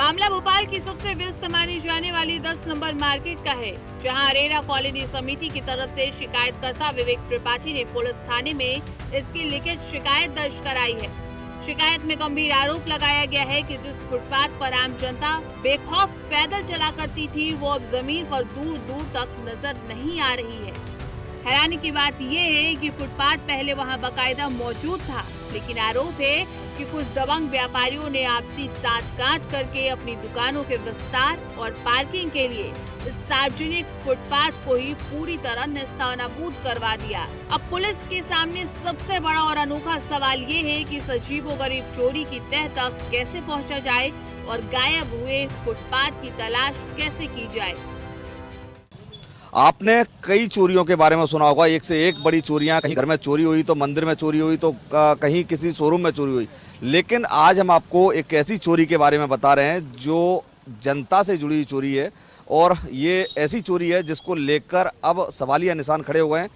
मामला भोपाल की सबसे व्यस्त मानी जाने वाली 10 नंबर मार्केट का है, जहां अरेरा कॉलोनी समिति की तरफ से शिकायतकर्ता विवेक त्रिपाठी ने पुलिस थाने में इसकी लिखित शिकायत दर्ज कराई है। शिकायत में गंभीर आरोप लगाया गया है कि जिस फुटपाथ पर आम जनता बेखौफ पैदल चला करती थी, वो अब जमीन पर दूर दूर तक नजर नहीं आ रही है। हैरानी की बात ये है कि फुटपाथ पहले वहां बाकायदा मौजूद था, लेकिन आरोप है कि कुछ दबंग व्यापारियों ने आपसी साठगांठ करके अपनी दुकानों के विस्तार और पार्किंग के लिए इस सार्वजनिक फुटपाथ को ही पूरी तरह नेस्तनाबूद करवा दिया। अब पुलिस के सामने सबसे बड़ा और अनोखा सवाल ये है कि इस अजीबोगरीब चोरी की तह तक कैसे पहुंचा जाए और गायब हुए फुटपाथ की तलाश कैसे की जाए। आपने कई चोरियों के बारे में सुना होगा, एक से एक बड़ी चोरियां, कहीं घर में चोरी हुई तो मंदिर में चोरी हुई तो कहीं किसी शोरूम में चोरी हुई। लेकिन आज हम आपको एक ऐसी चोरी के बारे में बता रहे हैं जो जनता से जुड़ी चोरी है, और ये ऐसी चोरी है जिसको लेकर अब सवालिया निशान खड़े हो गए हैं।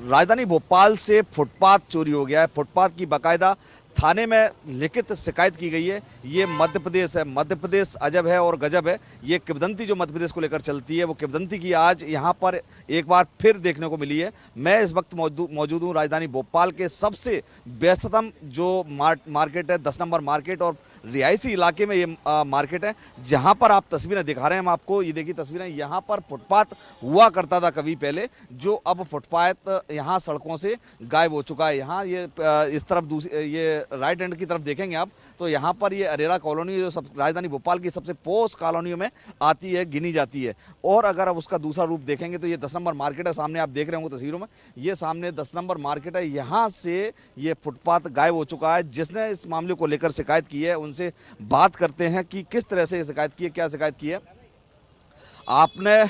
राजधानी भोपाल से फुटपाथ चोरी हो गया है। फुटपाथ की बाकायदा थाने में लिखित शिकायत की गई है। ये मध्य प्रदेश है, मध्य प्रदेश अजब है और गजब है। ये किंवदंती जो मध्य प्रदेश को लेकर चलती है, वो किंवदंती की आज यहाँ पर एक बार फिर देखने को मिली है। मैं इस वक्त मौजूद हूँ राजधानी भोपाल के सबसे व्यस्ततम जो मार्केट है, 10 नंबर मार्केट, और रिहायशी इलाके में ये मार्केट है, जहाँ पर आप तस्वीरें दिखा रहे हैं हम आपको। ये देखिए तस्वीरें, यहाँ पर फुटपाथ हुआ करता था कभी पहले, जो अब फुटपाथ यहाँ सड़कों से गायब हो चुका है। यहाँ ये इस तरफ ये राइट हैंड की तरफ देखेंगे आप तो यहाँ पर ये अरेरा कॉलोनी जो राजधानी भोपाल की सबसे पोस्ट कॉलोनियों में आती है, गिनी जाती है। और अगर आप उसका दूसरा रूप देखेंगे तो ये 10 नंबर मार्केट है, सामने आप देख रहे होंगे तस्वीरों में, ये सामने 10 नंबर मार्केट है। यहाँ से ये फुटपाथ गायब हो चुका है। जिसने इस मामले को लेकर शिकायत की है उनसे बात करते हैं कि किस तरह से ये शिकायत की है, क्या शिकायत की है। आपने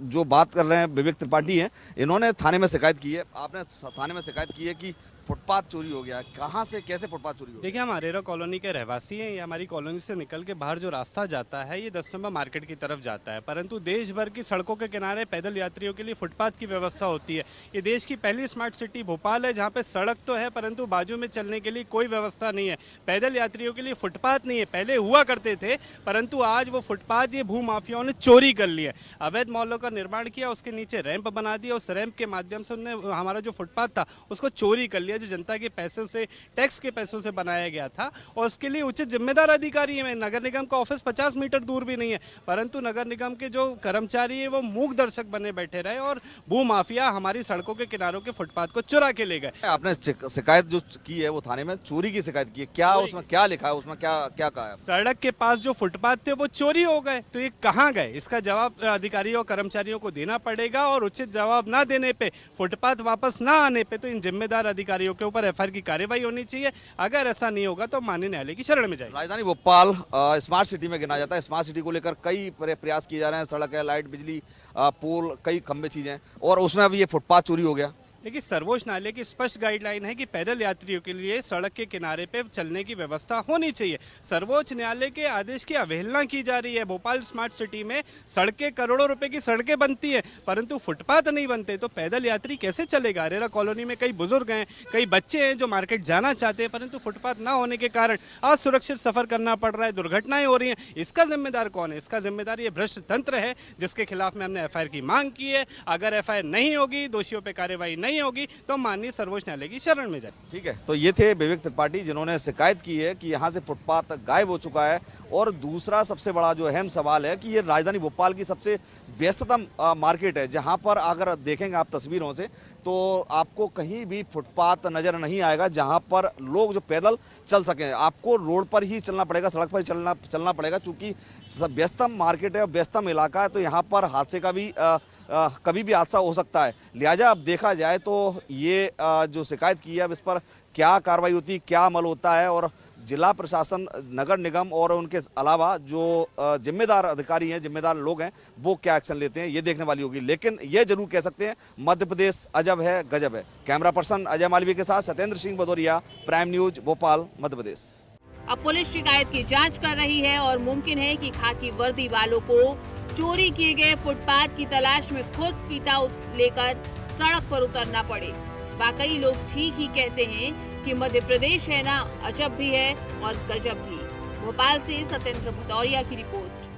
जो बात कर रहे हैं विवेक त्रिपाठी हैं, इन्होंने थाने में शिकायत की है। आपने थाने में शिकायत की है कि फुटपाथ चोरी हो गया है। कहाँ से कैसे फुटपाथ चोरी हो गया? देखिए, हम अरेरा कॉलोनी के रहवासी हैं। ये हमारी कॉलोनी से निकल के बाहर जो रास्ता जाता है ये 10 नंबर मार्केट की तरफ जाता है, परंतु देश भर की सड़कों के किनारे पैदल यात्रियों के लिए फुटपाथ की व्यवस्था होती है। ये देश की पहली स्मार्ट सिटी भोपाल है जहाँ पे सड़क तो है परंतु बाजू में चलने के लिए कोई व्यवस्था नहीं है। पैदल यात्रियों के लिए फुटपाथ नहीं है। पहले हुआ करते थे परंतु आज वो फुटपाथ ये भूमाफियाओं ने चोरी कर लिया। अवैध मॉलों का निर्माण किया, उसके नीचे रैंप बना दिया, उस रैंप के माध्यम से उन्होंने हमारा जो फुटपाथ था उसको चोरी कर लिया, जो जनता के पैसे से, टैक्स के पैसों से बनाया गया था। और उसके लिए उचित जिम्मेदार अधिकारी है। नगर निगम का ऑफिस 50 मीटर दूर भी नहीं है, परंतु नगर निगम के जो कर्मचारी है वो मूक दर्शक बने बैठे रहे और भूमाफिया हमारी सड़कों के किनारों के फुटपाथ को चुरा के ले गए। आपने शिकायत जो की है वो थाने में चोरी की शिकायत की है, क्या उसमें क्या लिखा है, उसमें क्या क्या कहा है? सड़क के पास जो फुटपाथ थे वो चोरी हो गए, तो ये कहाँ गए, इसका जवाब अधिकारियों और कर्मचारियों को देना पड़ेगा। और उचित जवाब ना देने पे, फुटपाथ वापस ना आने पे तो इन जिम्मेदार अधिकारियों के ऊपर एफआईआर की कार्रवाई होनी चाहिए। अगर ऐसा नहीं होगा तो माननीय न्यायालय की शरण में जाएगी। राजधानी भोपाल स्मार्ट सिटी में गिना जाता है। स्मार्ट सिटी को लेकर कई प्रयास किए जा रहे हैं। सड़क है, लाइट, बिजली, पोल, कई खंबे चीजें, और उसमें अभी ये फुटपाथ चोरी हो गया। देखिए, सर्वोच्च न्यायालय की स्पष्ट गाइडलाइन है कि पैदल यात्रियों के लिए सड़क के किनारे पे चलने की व्यवस्था होनी चाहिए। सर्वोच्च न्यायालय के आदेश की अवहेलना की जा रही है। भोपाल स्मार्ट सिटी में सड़कें, करोड़ों रुपए की सड़कें बनती हैं परंतु फुटपाथ नहीं बनते, तो पैदल यात्री कैसे चलेगा? अरेरा कॉलोनी में कई बुजुर्ग हैं, कई बच्चे हैं जो मार्केट जाना चाहते हैं, परंतु फुटपाथ ना होने के कारण असुरक्षित सफर करना पड़ रहा है, दुर्घटनाएं हो रही हैं। इसका जिम्मेदार कौन है? इसका जिम्मेदार ये भ्रष्ट तंत्र है जिसके खिलाफ में हमने एफआईआर की मांग की है। अगर एफआईआर नहीं होगी, दोषियों पर कार्रवाई नहीं होगी तो माननीय सर्वोच्च न्यायालय की शरण में जाए। ठीक है, तो ये थे विवेक त्रिपाठी जिन्होंने शिकायत की है कि यहाँ से फुटपाथ गायब हो चुका है। और दूसरा सबसे बड़ा जो अहम सवाल है कि ये राजधानी भोपाल की सबसे व्यस्ततम मार्केट है, जहाँ पर अगर देखेंगे आप तस्वीरों से तो आपको कहीं भी फुटपाथ नजर नहीं आएगा जहाँ पर लोग जो पैदल चल सकें। आपको रोड पर ही चलना पड़ेगा, सड़क पर ही चलना पड़ेगा, क्योंकि व्यस्तम मार्केट है, व्यस्तम इलाका है, तो यहाँ पर हादसे का भी कभी भी हादसा हो सकता है। लिहाजा अब देखा जाए तो ये जो शिकायत की है अब इस पर क्या कार्रवाई होती है, क्या अमल होता है, और जिला प्रशासन, नगर निगम और उनके अलावा जो जिम्मेदार अधिकारी हैं, जिम्मेदार लोग हैं, वो क्या एक्शन लेते हैं, ये देखने वाली होगी। लेकिन ये जरूर कह सकते हैं मध्य प्रदेश अजब है, गजब है। कैमरा पर्सन अजय मालवीय के साथ सत्येंद्र सिंह भदौरिया, प्राइम न्यूज, भोपाल, मध्य प्रदेश। अब पुलिस शिकायत की जांच कर रही है और मुमकिन है कि खाकी वर्दी वालों को चोरी किए गए फुटपाथ की तलाश में खुद फीता लेकर सड़क पर उतरना पड़े। वाकई लोग ठीक ही कहते हैं कि मध्य प्रदेश है ना, अजब भी है और गजब भी। भोपाल से सत्येंद्र भदौरिया की रिपोर्ट।